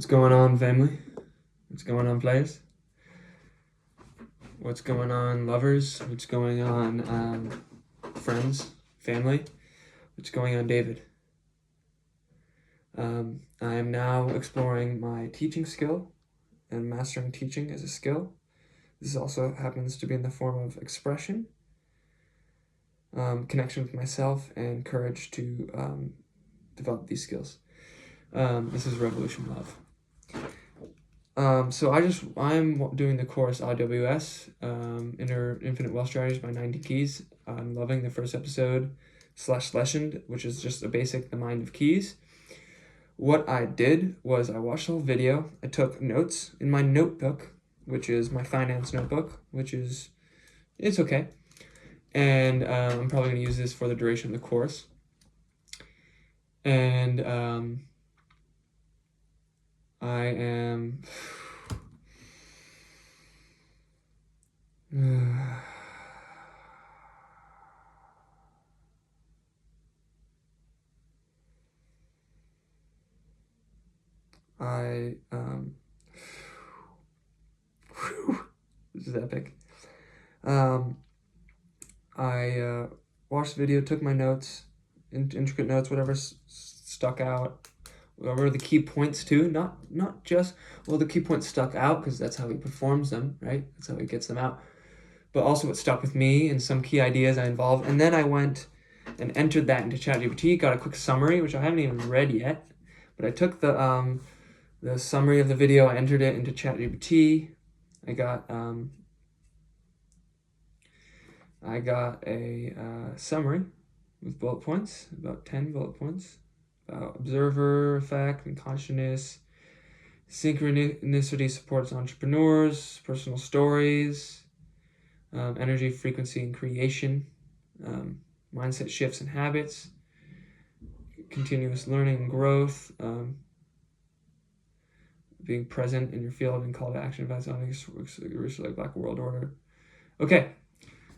What's going on, family? What's going on, players? What's going on, lovers? What's going on, friends, family? What's going on, David? I am now exploring my teaching skill and mastering teaching as a skill. This also happens to be in the form of expression, connection with myself, and courage to develop these skills. This is Revolution Love. So I'm doing the course IWS, Infinite Wealth Strategies by 90 Keys. I'm loving the first episode / lesson, which is just a basic, the mind of keys. What I did was I watched the whole video. I took notes in my notebook, which is my finance notebook, it's okay. And I'm probably going to use this for the duration of the course. And I am this is epic. I watched the video, took my notes, intricate notes, whatever stuck out, whatever the key points too, not just, well, the key points stuck out because that's how he performs them, right? That's how he gets them out. But also what stuck with me and some key ideas I involved. And then I went and entered that into ChatGPT, got a quick summary, which I haven't even read yet. But I took the summary of the video, I entered it into ChatGPT. I got a summary with bullet points, about 10 bullet points, about observer effect and consciousness. Synchronicity supports entrepreneurs, personal stories, energy, frequency, and creation, mindset shifts and habits, continuous learning and growth, being present in your field and call to action advice on like Black World Order. Okay,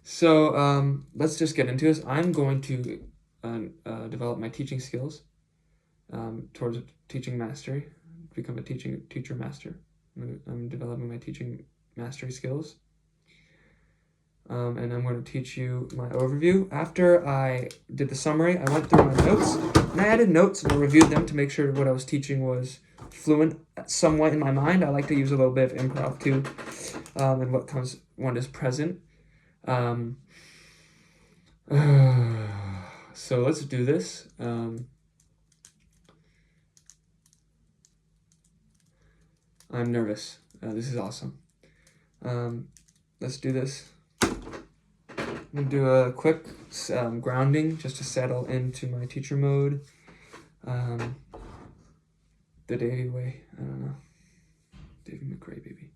so let's just get into this. I'm going to develop my teaching skills towards teaching mastery, become a teacher master. I'm developing my teaching mastery skills. And I'm going to teach you my overview. After I did the summary, I went through my notes, and I added notes and I reviewed them to make sure what I was teaching was fluent somewhat in my mind. I like to use a little bit of improv too, and what comes when is present. So let's do this. I'm nervous. This is awesome. Let's do this. I'm going to do a quick grounding just to settle into my teacher mode. The Davey way. I don't know. Davey McRae, baby.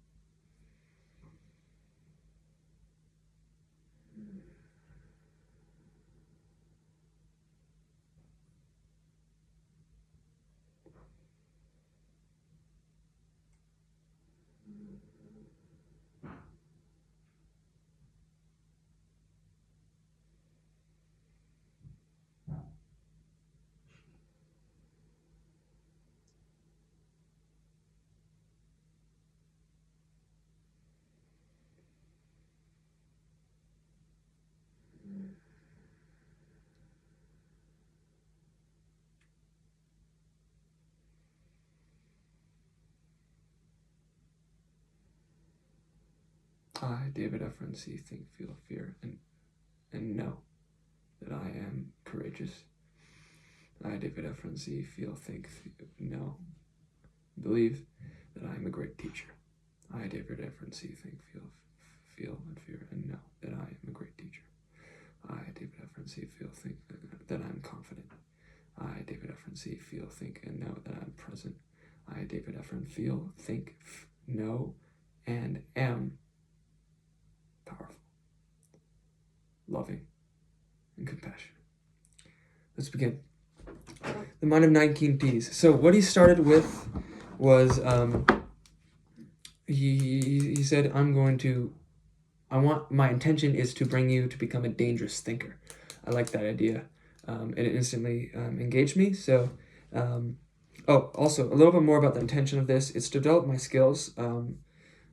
I, David FRNC, think, feel, fear, and know that I am courageous. I, David FRNC, feel, think, know, believe that I am a great teacher. I, David FRNC, think, feel, and fear, and know that I am a great teacher. I, David FRNC, feel, think that I am confident. I, David FRNC, feel, think, and know that I am present. I, David FRN, feel, think, know, and am powerful, loving, and compassionate. Let's begin. The mind of 19 Ps. So what he started with was he said, my intention is to bring you to become a dangerous thinker. I like that idea. And it instantly engaged me. So Also, a little bit more about the intention of this. It's to develop my skills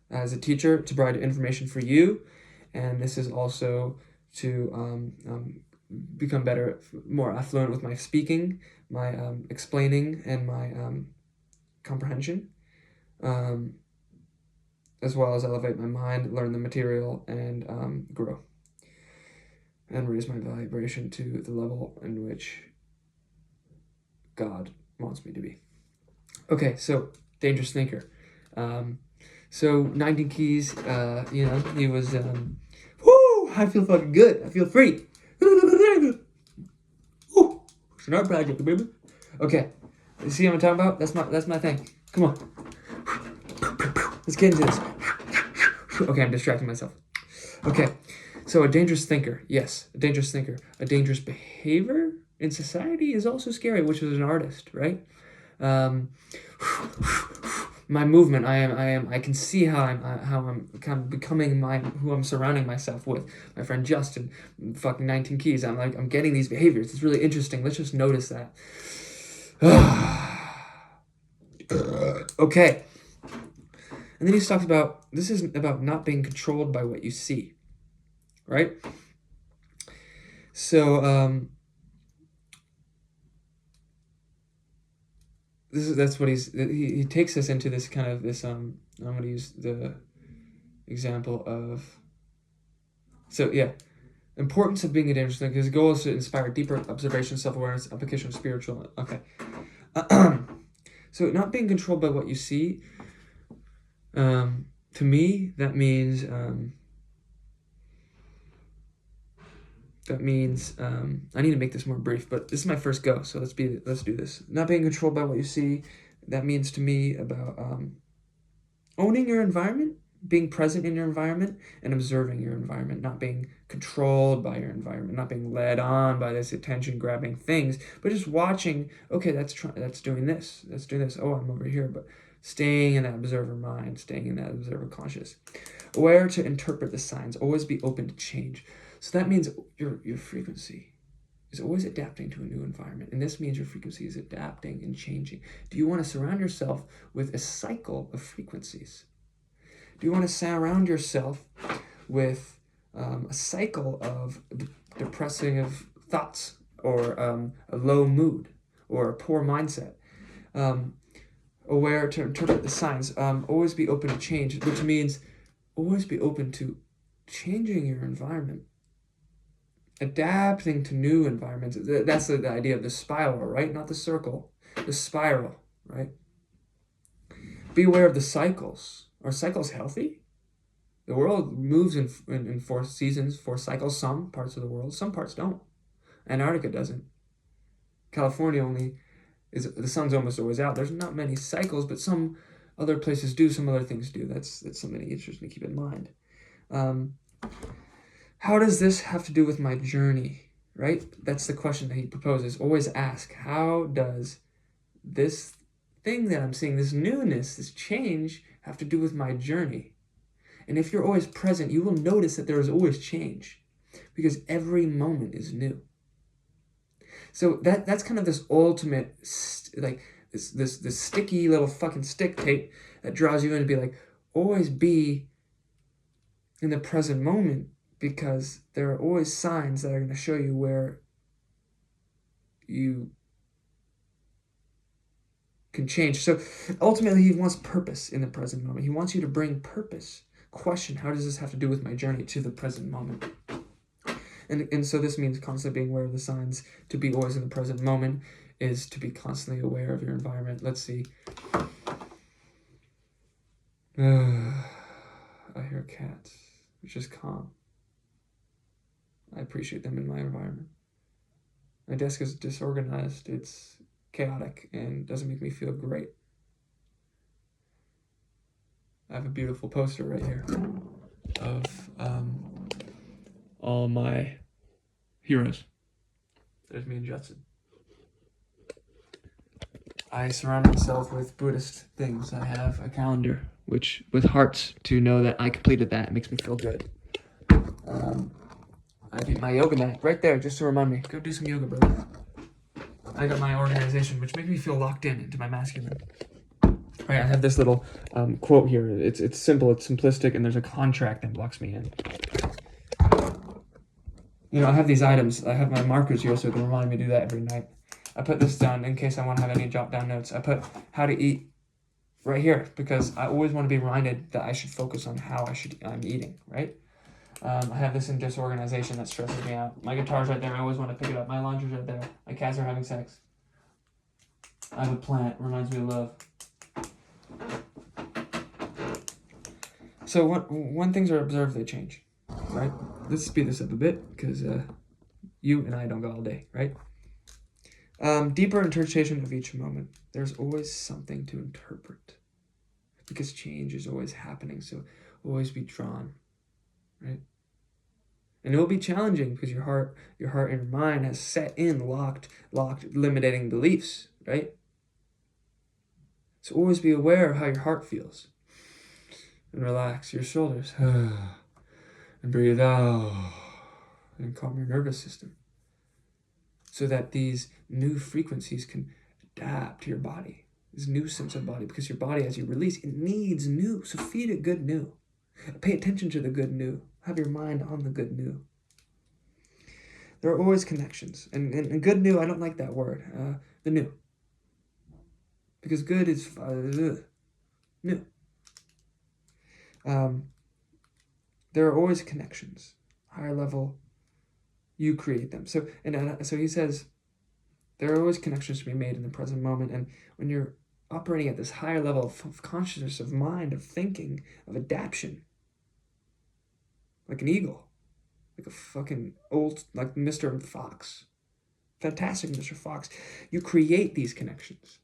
as a teacher, to provide information for you. And this is also to become better, more affluent with my speaking, my explaining, and my comprehension, as well as elevate my mind, learn the material, and grow, and raise my vibration to the level in which God wants me to be. Okay, so dangerous thinker. So 19 keys, he was, woo, I feel fucking good. I feel free. Woo, it's an art project, baby. Okay, you see what I'm talking about? That's my thing. Come on. Let's get into this. Okay, I'm distracting myself. Okay, so a dangerous thinker. Yes, a dangerous thinker. A dangerous behavior in society is also scary, which is an artist, right? My movement, I can see how I'm kind of becoming who I'm surrounding myself with. My friend Justin, fucking 19 keys. I'm getting these behaviors. It's really interesting. Let's just notice that. Okay. And then he talks about, this is about not being controlled by what you see, right? So, that's what he takes us into this kind of this I'm going to use the example of, so yeah, importance of being a dangerous thinker. His goal is to inspire deeper observation, self-awareness, application of spiritual. Okay. So not being controlled by what you see, to me that means I need to make this more brief, but this is my first go, so let's do this. Not being controlled by what you see, that means to me about owning your environment, being present in your environment, and observing your environment, not being controlled by your environment, not being led on by this attention-grabbing things, but just watching, okay, that's doing this, oh, I'm over here, but staying in that observer mind, staying in that observer conscious. Aware to interpret the signs, always be open to change. So that means your frequency is always adapting to a new environment. And this means your frequency is adapting and changing. Do you want to surround yourself with a cycle of frequencies? Do you want to surround yourself with a cycle of depressive thoughts, or a low mood, or a poor mindset? Aware to interpret the signs. Always be open to change, which means always be open to changing your environment, adapting to new environments. That's the idea of the spiral, right? Not the circle, the spiral, right? Be aware of the cycles. Are cycles healthy? The world moves in 4 seasons, 4 cycles, some parts of the world. Some parts don't. Antarctica doesn't. California only the sun's almost always out. There's not many cycles, but some other places do, some other things do. That's something interesting to keep in mind. How does this have to do with my journey, right? That's the question that he proposes. Always ask, how does this thing that I'm seeing, this newness, this change, have to do with my journey? And if you're always present, you will notice that there is always change, because every moment is new. So that's kind of this ultimate, like this sticky little fucking stick tape that draws you in to be like, always be in the present moment, because there are always signs that are going to show you where you can change. So ultimately, he wants purpose in the present moment. He wants you to bring purpose. Question, how does this have to do with my journey to the present moment? And so this means constantly being aware of the signs. To be always in the present moment is to be constantly aware of your environment. Let's see. I hear cats, which is calm. I appreciate them in my environment. My desk is disorganized. It's chaotic and doesn't make me feel great. I have a beautiful poster right here of all my heroes. There's me and Judson. I surround myself with Buddhist things. I have a calendar with hearts to know that I completed that. It makes me feel good. I did my yoga mat right there just to remind me. Go do some yoga, brother. I got my organization, which makes me feel locked into my masculine. Right, I have this little quote here. It's simple, it's simplistic, and there's a contract that locks me in. You know, I have these items. I have my markers here, so it can remind me to do that every night. I put this down in case I want to have any jot down notes. I put how to eat right here because I always want to be reminded that I should focus on how I'm eating, right? I have this in disorganization that stresses me out. My guitar's right there. I always want to pick it up. My laundry's right there. My cats are having sex. I have a plant. Reminds me of love. So when things are observed, they change, right? Let's speed this up a bit because you and I don't go all day, right? Deeper interpretation of each moment. There's always something to interpret because change is always happening. So always be drawn, right? And it will be challenging because your heart and your mind has set in locked, limiting beliefs, right? So always be aware of how your heart feels. And relax your shoulders. And breathe out. And calm your nervous system. So that these new frequencies can adapt to your body. This new sense of body. Because your body, as you release, it needs new. So feed it good new. Pay attention to the good new. Have your mind on the good new. There are always connections. And good new, I don't like that word. The new. Because good is new. There are always connections. Higher level, you create them. So he says, there are always connections to be made in the present moment. And when you're operating at this higher level of consciousness, of mind, of thinking, of adaptation, like an eagle, like a fucking old, like Mr. Fox, fantastic Mr. Fox, you create these connections.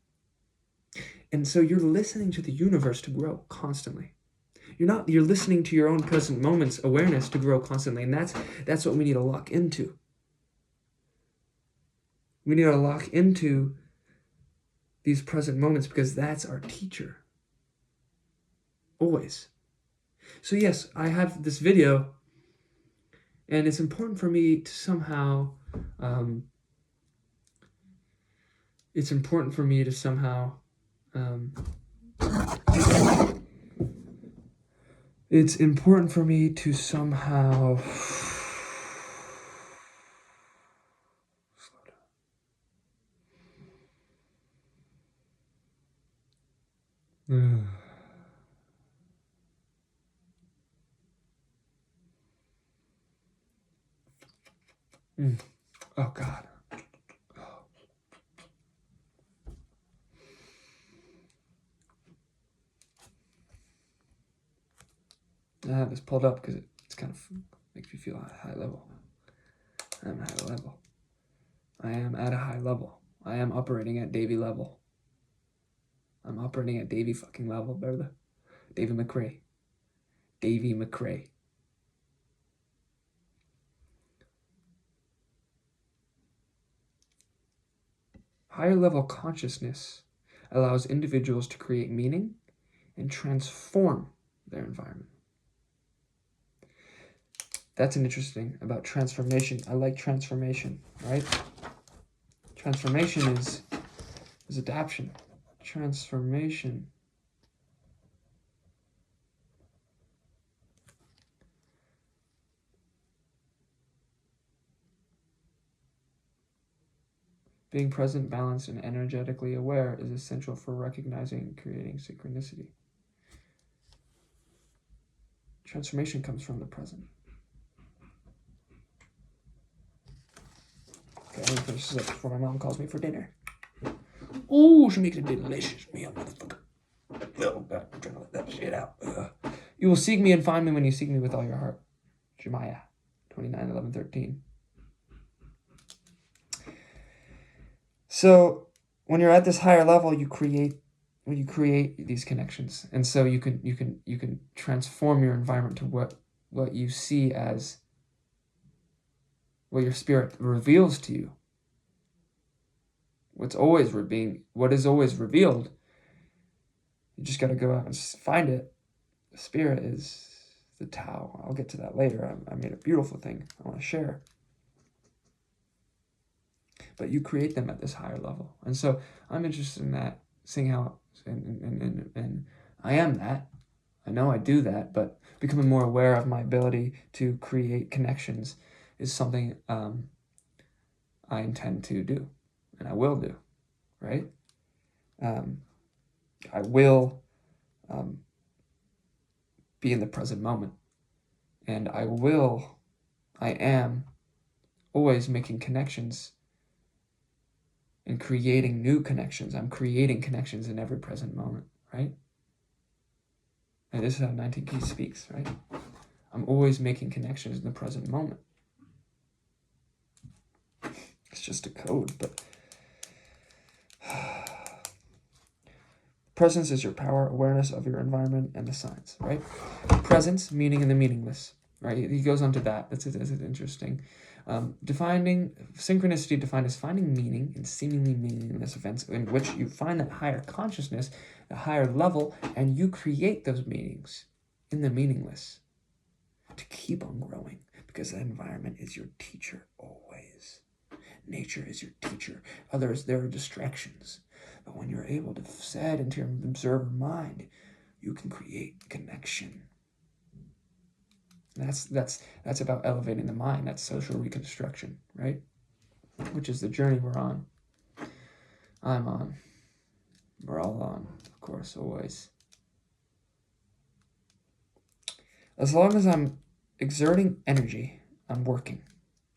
And so you're listening to the universe to grow constantly. You're listening to your own present moment's awareness to grow constantly. And that's what we need to lock into. We need to lock into these present moments because that's our teacher. Always. So yes, I have this video and it's important for me to somehow, it's important for me to somehow Oh God. I have this pulled up because it's kind of makes me feel at a high level. I'm at a level. I am at a high level. I am operating at Davy level. I'm operating at Davy fucking level, brother. Davy McRae. Davy McRae. Higher level consciousness allows individuals to create meaning and transform their environment. That's an interesting about transformation. I like transformation, right? Transformation is adaptation. Transformation. Being present, balanced, and energetically aware is essential for recognizing and creating synchronicity. Transformation comes from the present. Okay, I'm gonna finish this up before my mom calls me for dinner. Ooh, she makes a delicious meal, motherfucker. Oh, God, I'm trying to let that shit out. You will seek me and find me when you seek me with all your heart. Jeremiah 29:11-13. So when you're at this higher level, you create these connections, and so you can transform your environment to what you see as what your spirit reveals to you. What is always revealed. You just got to go out and find it. The spirit is the Tao. I'll get to that later. I made a beautiful thing I want to share. but you create them at this higher level. And so I'm interested in that, seeing how, and I am that. I know I do that, but becoming more aware of my ability to create connections is something I intend to do, and I will do, right? I will be in the present moment, and I am always making connections and creating new connections. I'm creating connections in every present moment, right? And this is how 19 Keys speaks, right? I'm always making connections in the present moment. It's just a code, but presence is your power, awareness of your environment, and the signs, right? Presence, meaning in the meaningless, right? He goes on to that. That's interesting. Defining synchronicity defined as finding meaning in seemingly meaningless events in which you find that higher consciousness, a higher level, and you create those meanings in the meaningless to keep on growing, because the environment is your teacher always. Nature is your teacher. Others, there are distractions. But when you're able to set into your observer mind, you can create connection. That's about elevating the mind. That's social reconstruction, right? Which is the journey we're on. I'm on. We're all on, of course, always. As long as I'm exerting energy, I'm working.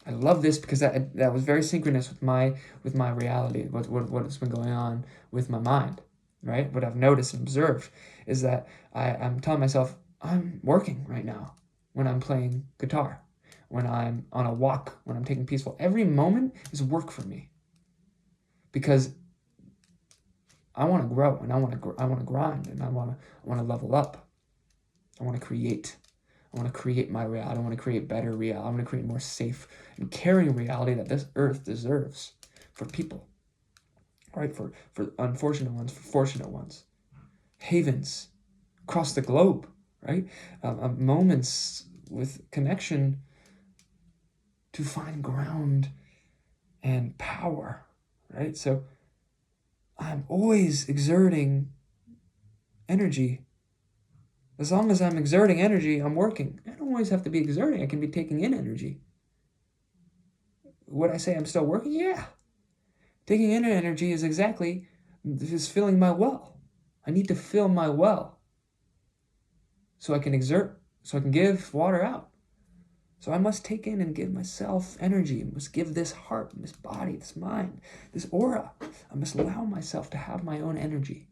I love this because that was very synchronous with my reality, what's been going on with my mind, right? What I've noticed and observed is that I'm telling myself I'm working right now when I'm playing guitar, when I'm on a walk, when I'm taking peaceful. Every moment is work for me because I want to grow and I want to grind and I want to level up. I want to create. I want to create my reality. I want to create better reality. I want to create more safe and caring reality that this earth deserves for people, right? For unfortunate ones, for fortunate ones. Havens across the globe, right? Moments with connection to find ground and power, right? So I'm always exerting energy. As long as I'm exerting energy, I'm working. I don't always have to be exerting. I can be taking in energy. Would I say I'm still working? Yeah. Taking in energy is filling my well. I need to fill my well so I can exert, so I can give water out. So I must take in and give myself energy. I must give this heart, this body, this mind, this aura. I must allow myself to have my own energy.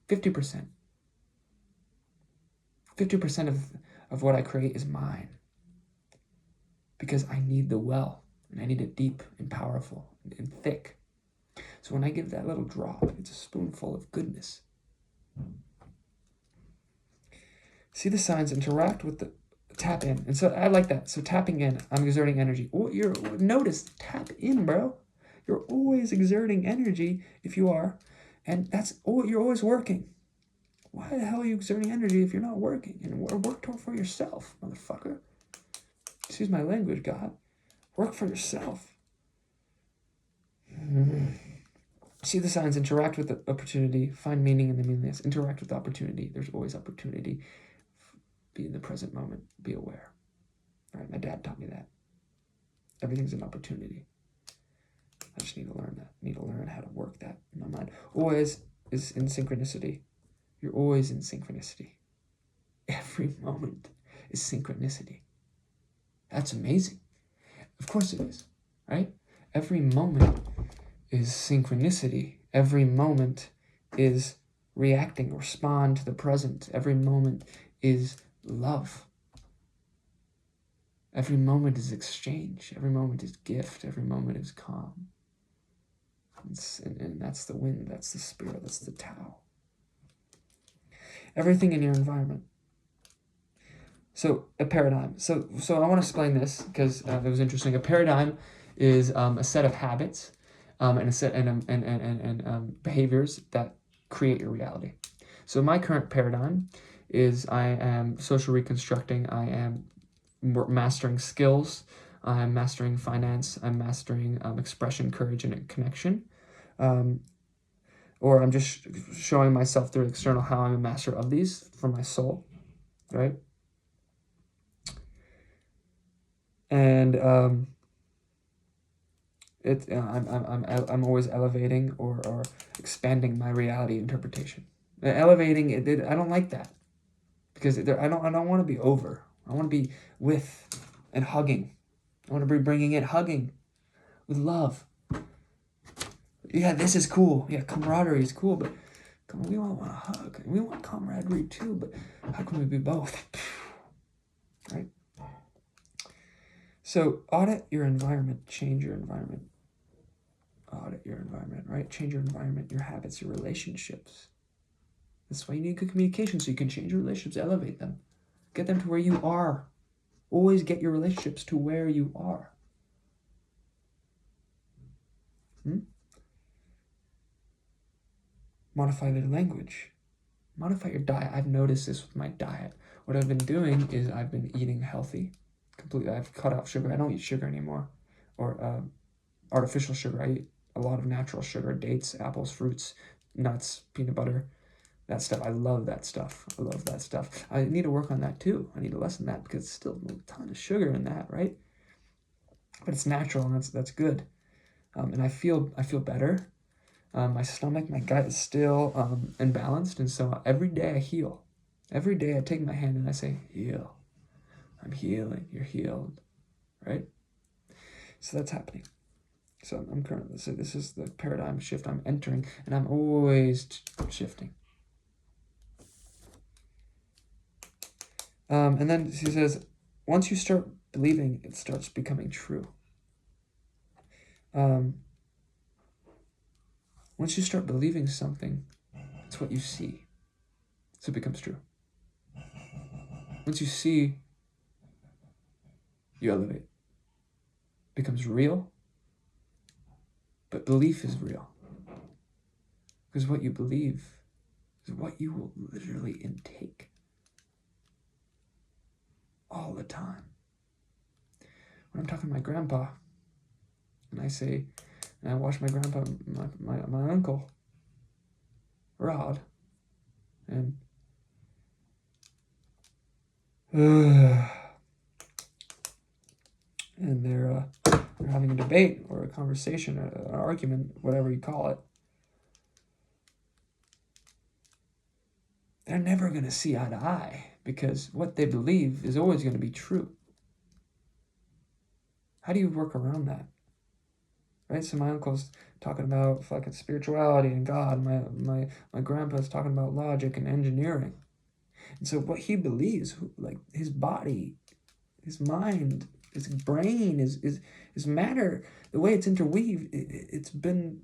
50%. 50% of what I create is mine. Because I need the well, and I need it deep and powerful and thick. So when I give that little drop, it's a spoonful of goodness. See the signs, interact with the tap in. And so I like that. So tapping in, I'm exerting energy. Notice, tap in, bro. You're always exerting energy if you are. And you're always working. Why the hell are you exerting energy if you're not working? And work for yourself, motherfucker. Excuse my language, God. Work for yourself. See the signs, interact with the opportunity, find meaning in the meaningless, interact with the opportunity. There's always opportunity. Be in the present moment, be aware. All right, my dad taught me that. Everything's an opportunity. I just need to learn that. I need to learn how to work that in my mind. Always is in synchronicity. You're always in synchronicity. Every moment is synchronicity. That's amazing. Of course it is, right? Every moment is synchronicity. Every moment is reacting, respond to the present. Every moment is love. Every moment is exchange. Every moment is gift. Every moment is calm. And that's the wind. That's the spirit. That's the Tao. Everything in your environment. So a paradigm. So I want to explain this because it was interesting. A paradigm is a set of habits and a set and behaviors that create your reality. So my current paradigm is I am social reconstructing. I am mastering skills. I'm mastering finance. I'm mastering expression, courage, and connection. Or I'm just showing myself through external how I'm a master of these for my soul, right? And I'm always elevating or expanding my reality interpretation. Elevating it, I don't like that, because I don't want to be over. I want to be with and hugging. I want to be bringing it hugging with love. Yeah, this is cool. Yeah, camaraderie is cool, but come on, we all want to hug. We want camaraderie too, but how can we be both? Right? So audit your environment, change your environment. Audit your environment, right? Change your environment, your habits, your relationships. That's why you need good communication, so you can change your relationships, elevate them. Get them to where you are. Always get your relationships to where you are. Modify their language. Modify your diet. I've noticed this with my diet. What I've been doing is I've been eating healthy. Completely. I've cut out sugar. I don't eat sugar anymore. Or artificial sugar. I eat a lot of natural sugar. Dates, apples, fruits, nuts, peanut butter. That stuff. I love that stuff. I love that stuff. I need to work on that too. I need to lessen that, because it's still a ton of sugar in that, right? But it's natural, and that's good. And I feel better. My stomach, my gut is still imbalanced, and so every day I heal. Every day I take my hand and I say, heal. I'm healing. You're healed, right? So that's happening. So I'm currently, so this is the paradigm shift I'm entering, and I'm always shifting. And then he says, once you start believing, it starts becoming true. Once you start believing something, it's what you see. So it becomes true. Once you see, you elevate. It becomes real, but belief is real. Because what you believe is what you will literally intake all the time. When I'm talking to my grandpa, and I say, and I watch my grandpa, my uncle, Rod, and they're having a debate or a conversation, an argument, whatever you call it. They're never going to see eye to eye, because what they believe is always going to be true. How do you work around that? Right? So my uncle's talking about fucking spirituality and God. My grandpa's talking about logic and engineering. And so what he believes, like his body, his mind, his brain, his matter, the way it's interweaved, it's been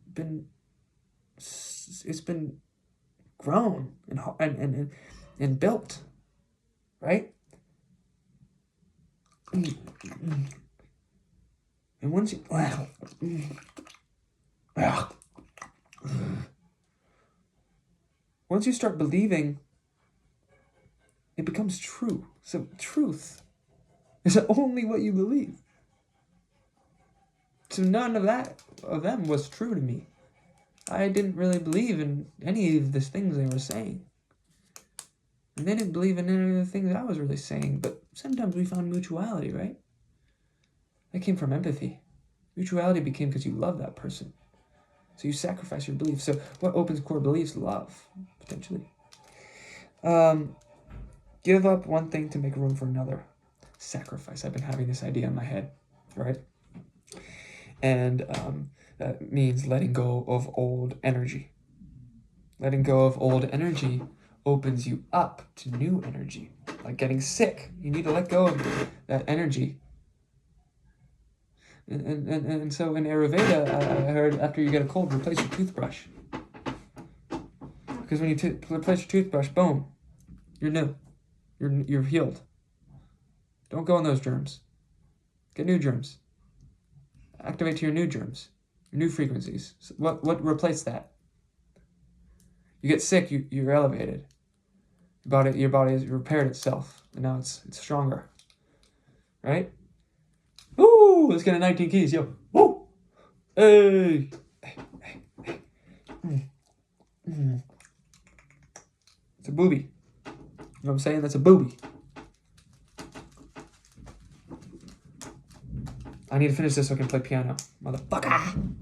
grown and built, right? And once you once you start believing, it becomes true. So truth is only what you believe. So none of them was true to me. I didn't really believe in any of the things they were saying. And they didn't believe in any of the things I was really saying. But sometimes we found mutuality, right? That came from empathy. Mutuality became because you love that person. So you sacrifice your beliefs. So what opens core beliefs? Love, potentially. Give up one thing to make room for another. Sacrifice. I've been having this idea in my head, right? And that means letting go of old energy. Letting go of old energy opens you up to new energy. Like getting sick. You need to let go of that energy. And so in Ayurveda, I heard after you get a cold, replace your toothbrush. Because when you replace your toothbrush, boom, you're new. You're healed. Don't go on those germs. Get new germs. Activate to your new germs, your new frequencies. So what replaced that? You get sick, you're elevated. Your body has repaired itself, and now it's stronger, right? Ooh, let's get a 19 keys, yo. Woo! Hey! Hey. It's a booby. You know what I'm saying? That's a booby. I need to finish this so I can play piano. Motherfucker!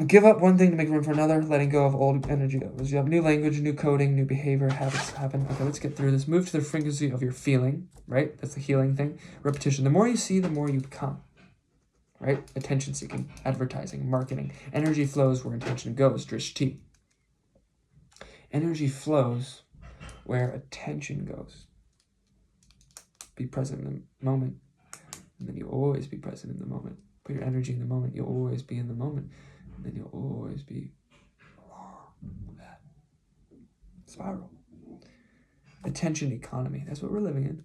Give up one thing to make room for another, letting go of old energy. You have new language, new coding, new behavior, habits happen. Okay, let's get through this. Move to the frequency of your feeling, right? That's the healing thing. Repetition. The more you see, the more you become, right? Attention seeking, advertising, marketing. Energy flows where intention goes. Drishti. Energy flows where attention goes. Be present in the moment, and then you'll always be present in the moment. Put your energy in the moment, you'll always be in the moment, and then you'll always be that spiral. Attention economy, that's what we're living in,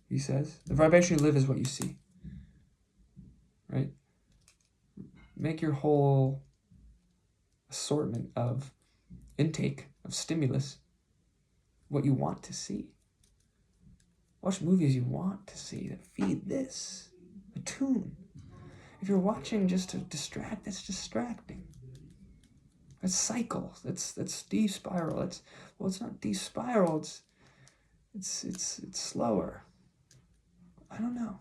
he says. The vibration you live is what you see, right? Make your whole assortment of intake, of stimulus, what you want to see. Watch movies you want to see that feed this, a tune. If you're watching just to distract, that's distracting. That's cycle. That's de-spiral. It's not de-spiral. It's slower. I don't know.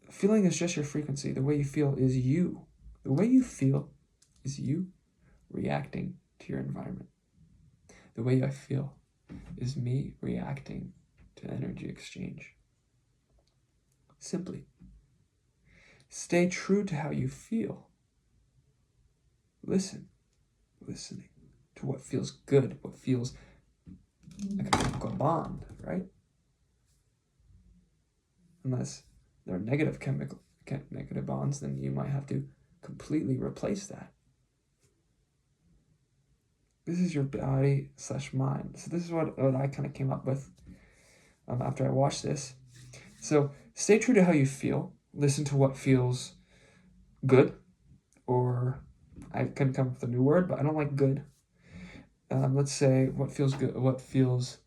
Feeling is just your frequency. The way you feel is you. The way you feel is you reacting to your environment. The way I feel is me reacting to energy exchange. Simply. Stay true to how you feel. Listening to what feels good, what feels like a chemical bond, right? Unless there are negative bonds, then you might have to completely replace that. This is your body/mind. So this is what I kind of came up with after I watched this. So stay true to how you feel. Listen to what feels good, or I couldn't come up with a new word, but I don't like good. Let's say what feels good, what feels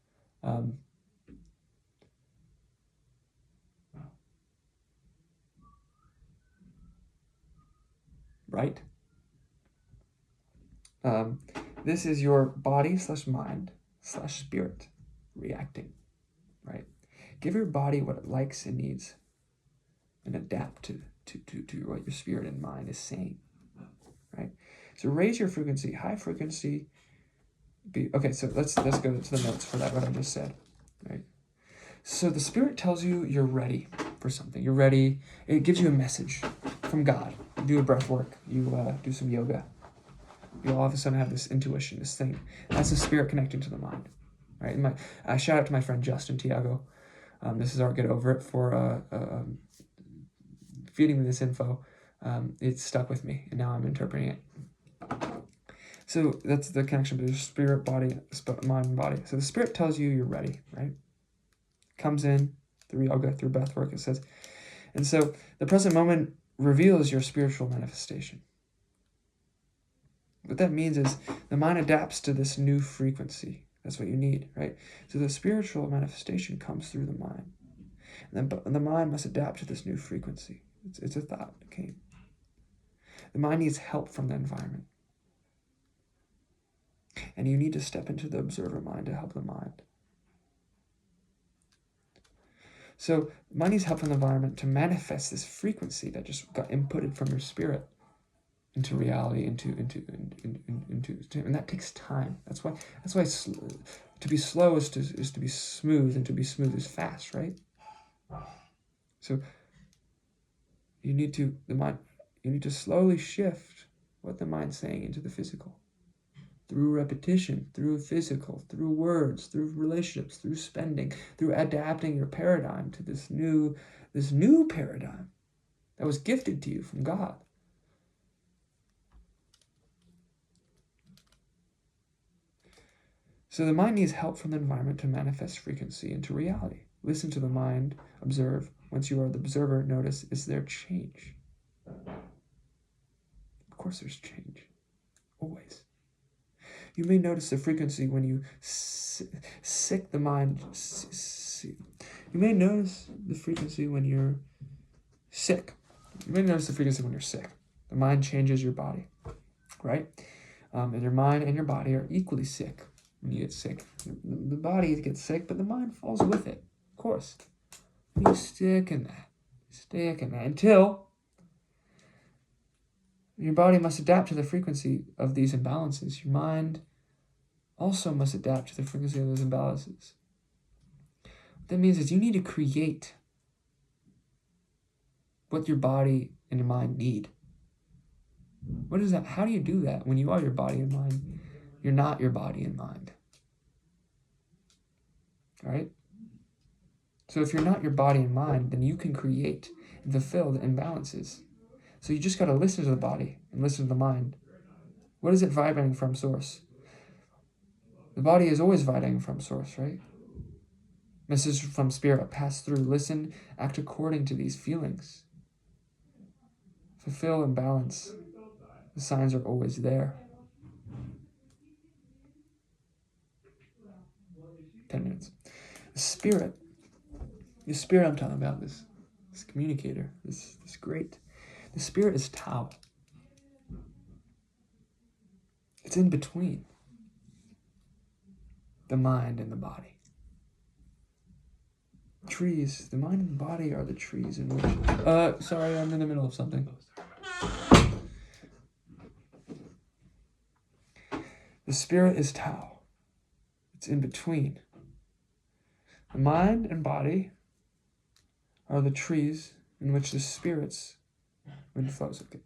right. This is your body/mind/spirit reacting, right? Give your body what it likes and needs, and adapt to what your spirit and mind is saying, right? So raise your frequency, high frequency. Okay, so let's go to the notes for that, what I just said, right? So the spirit tells you you're ready for something. You're ready. It gives you a message from God. You do a breath work. You do some yoga. You all of a sudden have this intuition, this thing. That's the spirit connecting to the mind, right? And shout out to my friend Justin Tiago. This is our Get Over It for feeding me this info. It stuck with me, and now I'm interpreting it. So that's the connection between spirit, body, mind, and body. So the spirit tells you you're ready, right? Comes in through yoga, through breath work, it says. And so the present moment reveals your spiritual manifestation. What that means is the mind adapts to this new frequency. That's what you need, right? So the spiritual manifestation comes through the mind. And then the mind must adapt to this new frequency. It's a thought that came. The mind needs help from the environment. And you need to step into the observer mind to help the mind. So the mind needs help from the environment to manifest this frequency that just got inputted from your spirit into reality, into, and that takes time. That's why to be slow is to be smooth, and to be smooth is fast, right? So you need to slowly shift what the mind's saying into the physical. Through repetition, through physical, through words, through relationships, through spending, through adapting your paradigm to this new paradigm that was gifted to you from God. So the mind needs help from the environment to manifest frequency into reality. Listen to the mind, observe. Once you are the observer, notice, is there change? Of course there's change. Always. You may notice the frequency when you sick the mind. You may notice the frequency when you're sick. You may notice the frequency when you're sick. The mind changes your body, right? And your mind and your body are equally sick when you get sick. The body gets sick, but the mind falls with it, of course. You stick in that until your body must adapt to the frequency of these imbalances. Your mind also must adapt to the frequency of those imbalances. What that means is you need to create what your body and your mind need. What is that? How do you do that when you are your body and mind? You're not your body and mind. Right? So if you're not your body and mind, then you can create and fulfill the imbalances. So you just got to listen to the body and listen to the mind. What is it vibrating from source? The body is always vibrating from source, right? Messages from spirit pass through. Listen, act according to these feelings. Fulfill and balance. The signs are always there. 10 minutes. The spirit I'm talking about, this communicator, this great. The spirit is Tao. It's in between the mind and the body. Trees, the mind and the body are the trees in which... sorry, I'm in the middle of something. The spirit is Tao. It's in between. The mind and body are the trees in which the spirit's wind flows. Okay.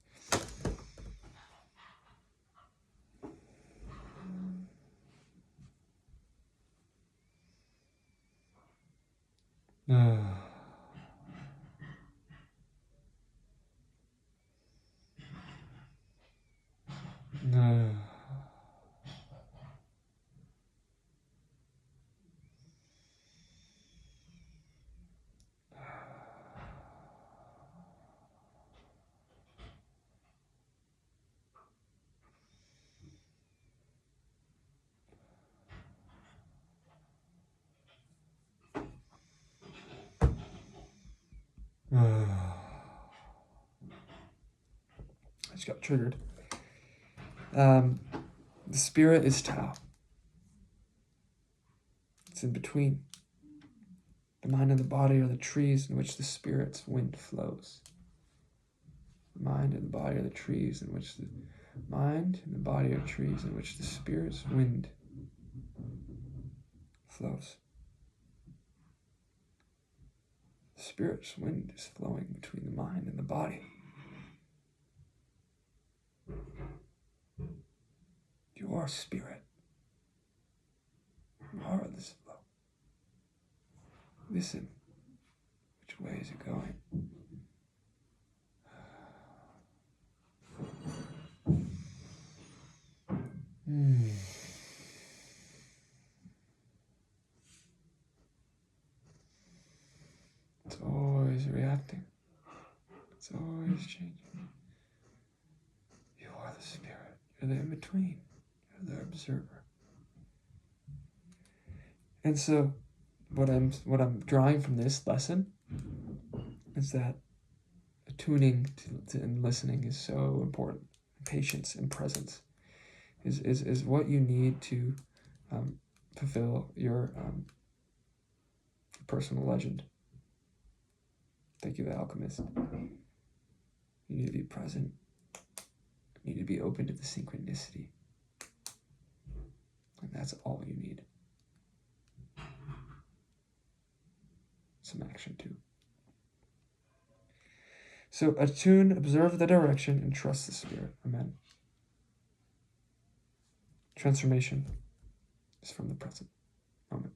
I just got triggered. The spirit is Tao. It's in between. The mind and the body are the trees in which the spirit's wind flows. The mind and the body are the trees in which the mind and the body are trees in which the spirit's wind flows. The spirit's wind is flowing between the mind and the body. You are spirit. You are this flow. Listen. Which way is it going? It's always reacting. It's always changing. You are the spirit. You're the in-between. You're the observer. And so what I'm drawing from this lesson is that attuning to and listening is so important. Patience and presence is what you need to fulfill your personal legend. Thank you, the alchemist. You need to be present. You need to be open to the synchronicity. And that's all you need. Some action too. So attune, observe the direction, and trust the spirit. Amen. Transformation is from the present moment.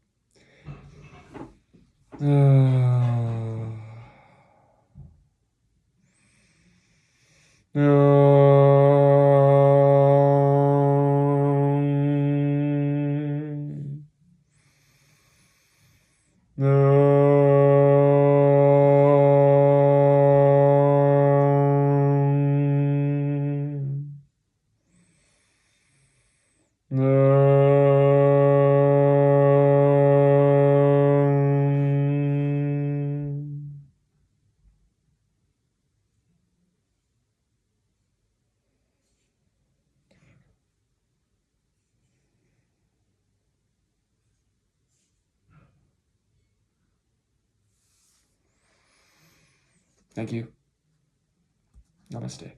Thank you. Namaste.